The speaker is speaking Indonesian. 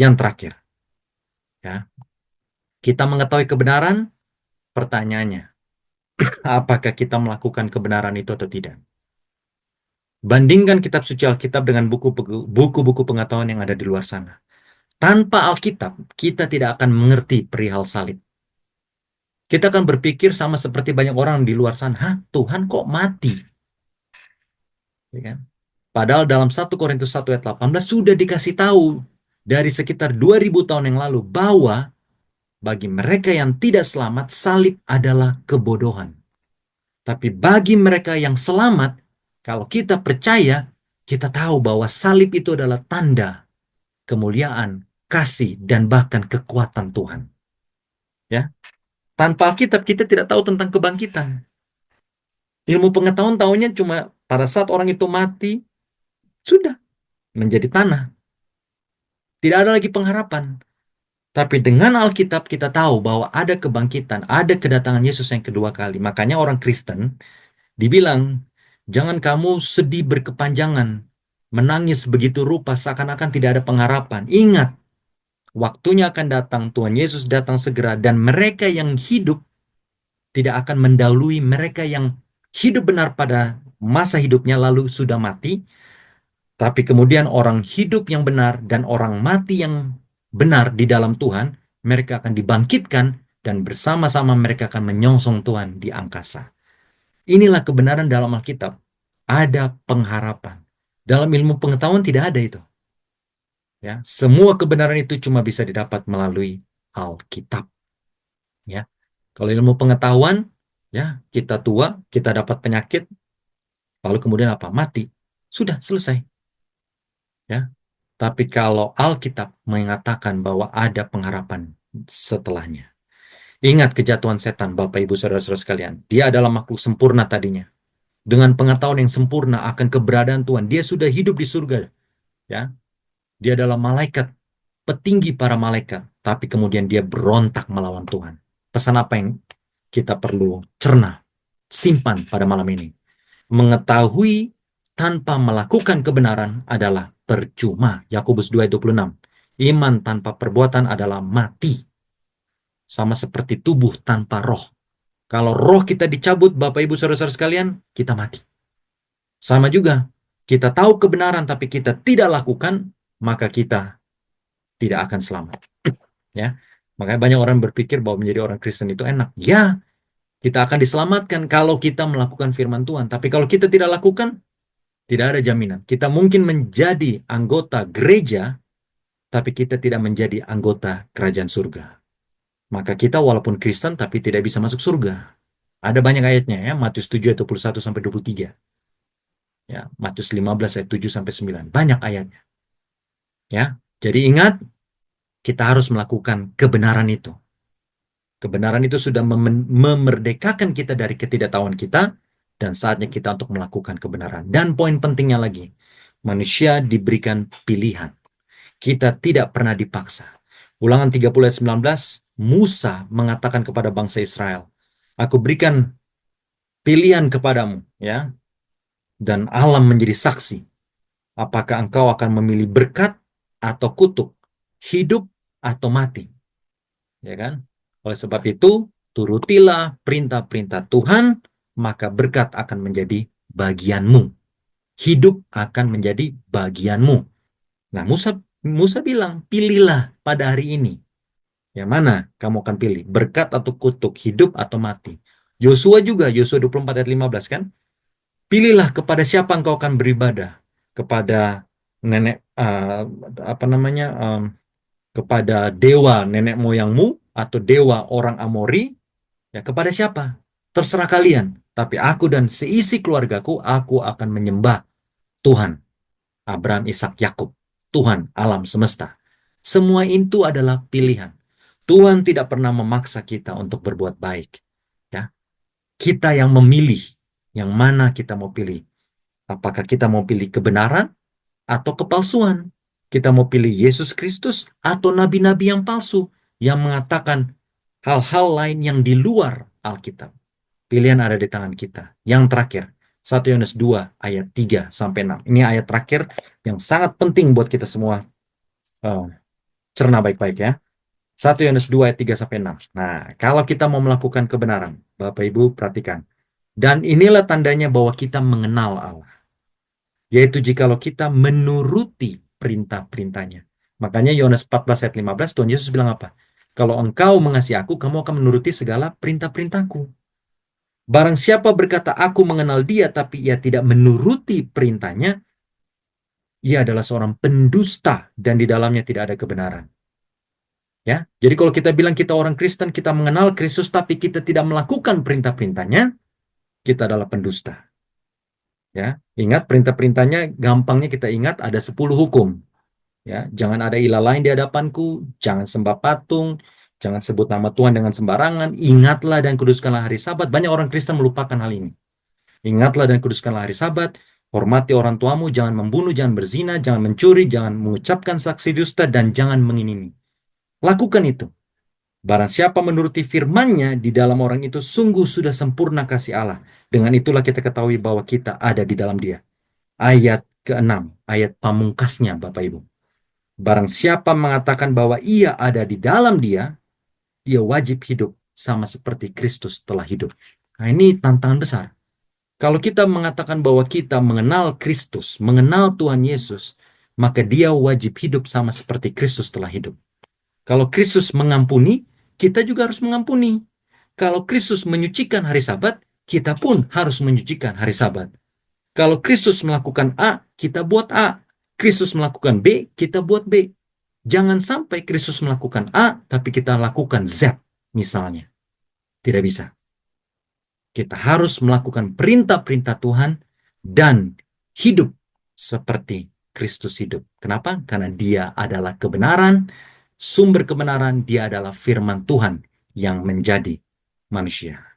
Yang terakhir, ya, kita mengetahui kebenaran, pertanyaannya, apakah kita melakukan kebenaran itu atau tidak? Bandingkan kitab suci Alkitab dengan buku-buku pengetahuan yang ada di luar sana. Tanpa Alkitab, kita tidak akan mengerti perihal salib. Kita akan berpikir sama seperti banyak orang di luar sana, hah, Tuhan kok mati? Ya kan? Padahal dalam 1 Korintus 1 ayat 18 sudah dikasih tahu dari sekitar 2000 tahun yang lalu bahwa bagi mereka yang tidak selamat, salib adalah kebodohan. Tapi bagi mereka yang selamat, kalau kita percaya, kita tahu bahwa salib itu adalah tanda kemuliaan, kasih, dan bahkan kekuatan Tuhan. Ya, tanpa Alkitab kita tidak tahu tentang kebangkitan. Ilmu pengetahuan tahunya cuma pada saat orang itu mati, sudah menjadi tanah. Tidak ada lagi pengharapan. Tapi dengan Alkitab kita tahu bahwa ada kebangkitan, ada kedatangan Yesus yang kedua kali. Makanya orang Kristen dibilang, jangan kamu sedih berkepanjangan, menangis begitu rupa seakan-akan tidak ada pengharapan. Ingat, waktunya akan datang, Tuhan Yesus datang segera, dan mereka yang hidup tidak akan mendahului mereka yang hidup benar pada masa hidupnya lalu sudah mati. Tapi kemudian orang hidup yang benar dan orang mati yang benar di dalam Tuhan, mereka akan dibangkitkan dan bersama-sama mereka akan menyongsong Tuhan di angkasa. Inilah kebenaran dalam Alkitab. Ada pengharapan. Dalam ilmu pengetahuan tidak ada itu. Ya, semua kebenaran itu cuma bisa didapat melalui Alkitab. Ya, kalau ilmu pengetahuan, ya kita tua, kita dapat penyakit, lalu kemudian apa? Mati. Sudah selesai. Ya, tapi kalau Alkitab mengatakan bahwa ada pengharapan setelahnya. Ingat kejatuhan setan, Bapak Ibu Saudara-saudara sekalian. Dia adalah makhluk sempurna tadinya. Dengan pengetahuan yang sempurna akan keberadaan Tuhan, dia sudah hidup di surga. Ya, dia adalah malaikat, petinggi para malaikat, tapi kemudian dia berontak melawan Tuhan. Pesan apa yang kita perlu cerna, simpan pada malam ini? Mengetahui tanpa melakukan kebenaran adalah percuma. Yakobus 2:26. Iman tanpa perbuatan adalah mati. Sama seperti tubuh tanpa roh. Kalau roh kita dicabut, Bapak Ibu Saudara-saudara sekalian, kita mati. Sama juga, kita tahu kebenaran tapi kita tidak lakukan, maka kita tidak akan selamat. Ya, makanya banyak orang berpikir bahwa menjadi orang Kristen itu enak. Ya, kita akan diselamatkan kalau kita melakukan firman Tuhan. Tapi kalau kita tidak lakukan, tidak ada jaminan. Kita mungkin menjadi anggota gereja, tapi kita tidak menjadi anggota kerajaan surga. Maka kita walaupun Kristen, tapi tidak bisa masuk surga. Ada banyak ayatnya ya, Matius 7 ayat 21-23. Ya, Matius 15 ayat 7-9. Banyak ayatnya. Ya, jadi ingat, kita harus melakukan kebenaran itu. Kebenaran itu sudah memerdekakan kita dari ketidaktahuan kita, dan saatnya kita untuk melakukan kebenaran. Dan poin pentingnya lagi, manusia diberikan pilihan. Kita tidak pernah dipaksa. Ulangan 30 ayat 19, Musa mengatakan kepada bangsa Israel, aku berikan pilihan kepadamu, ya, dan alam menjadi saksi. Apakah engkau akan memilih berkat atau kutuk, hidup atau mati? Ya kan? Oleh sebab itu, turutilah perintah-perintah Tuhan, maka berkat akan menjadi bagianmu. Hidup akan menjadi bagianmu. Nah, Musa bilang, pilihlah pada hari ini. Yang mana kamu akan pilih? Berkat atau kutuk, hidup atau mati? Yosua juga, Yosua 24 ayat 15 kan? Pilihlah kepada siapa engkau akan beribadah. Kepada nenek, apa namanya, kepada dewa nenek moyangmu, atau dewa orang Amori, ya kepada siapa? Terserah kalian. Tapi aku dan seisi keluargaku, aku akan menyembah Tuhan Abraham, Ishak, Yakub, Tuhan alam semesta. Semua itu adalah pilihan. Tuhan tidak pernah memaksa kita untuk berbuat baik. Ya, kita yang memilih yang mana kita mau pilih. Apakah kita mau pilih kebenaran atau kepalsuan? Kita mau pilih Yesus Kristus atau nabi-nabi yang palsu yang mengatakan hal-hal lain yang di luar Alkitab. Pilihan ada di tangan kita. Yang terakhir, 1 Yohanes 2 ayat 3-6. Ini ayat terakhir yang sangat penting buat kita semua Cerna baik-baik ya. 1 Yohanes 2 ayat 3 sampai 6. Nah, kalau kita mau melakukan kebenaran, Bapak Ibu perhatikan. Dan inilah tandanya bahwa kita mengenal Allah, yaitu jikalau kita menuruti perintah-perintahnya. Makanya Yohanes 14 ayat 15 Tuhan Yesus bilang apa? Kalau engkau mengasihi aku, kamu akan menuruti segala perintah-perintahku. Barang siapa berkata aku mengenal dia, tapi ia tidak menuruti perintahnya, ia adalah seorang pendusta dan di dalamnya tidak ada kebenaran. Ya, jadi kalau kita bilang kita orang Kristen, kita mengenal Kristus, tapi kita tidak melakukan perintah-perintahnya, kita adalah pendusta. Ya, ingat perintah-perintahnya, gampangnya kita ingat ada 10 hukum. Ya, jangan ada ilah lain di hadapanku, jangan sembah patung, jangan sebut nama Tuhan dengan sembarangan, ingatlah dan kuduskanlah hari Sabat. Banyak orang Kristen melupakan hal ini. Ingatlah dan kuduskanlah hari Sabat, hormati orang tuamu, jangan membunuh, jangan berzina, jangan mencuri, jangan mengucapkan saksi dusta, dan jangan mengingini. Lakukan itu. Barang siapa menuruti firman-Nya, di dalam orang itu sungguh sudah sempurna kasih Allah. Dengan itulah kita ketahui bahwa kita ada di dalam Dia. Ayat ke-6, ayat pamungkasnya Bapak Ibu. Barang siapa mengatakan bahwa ia ada di dalam Dia, ia wajib hidup sama seperti Kristus telah hidup. Nah, ini tantangan besar. Kalau kita mengatakan bahwa kita mengenal Kristus, mengenal Tuhan Yesus, maka Dia wajib hidup sama seperti Kristus telah hidup. Kalau Kristus mengampuni, kita juga harus mengampuni. Kalau Kristus menyucikan hari Sabat, kita pun harus menyucikan hari Sabat. Kalau Kristus melakukan A, kita buat A. Kristus melakukan B, kita buat B. Jangan sampai Kristus melakukan A, tapi kita lakukan Z, misalnya. Tidak bisa. Kita harus melakukan perintah-perintah Tuhan dan hidup seperti Kristus hidup. Kenapa? Karena Dia adalah kebenaran, sumber kebenaran, Dia adalah firman Tuhan yang menjadi manusia.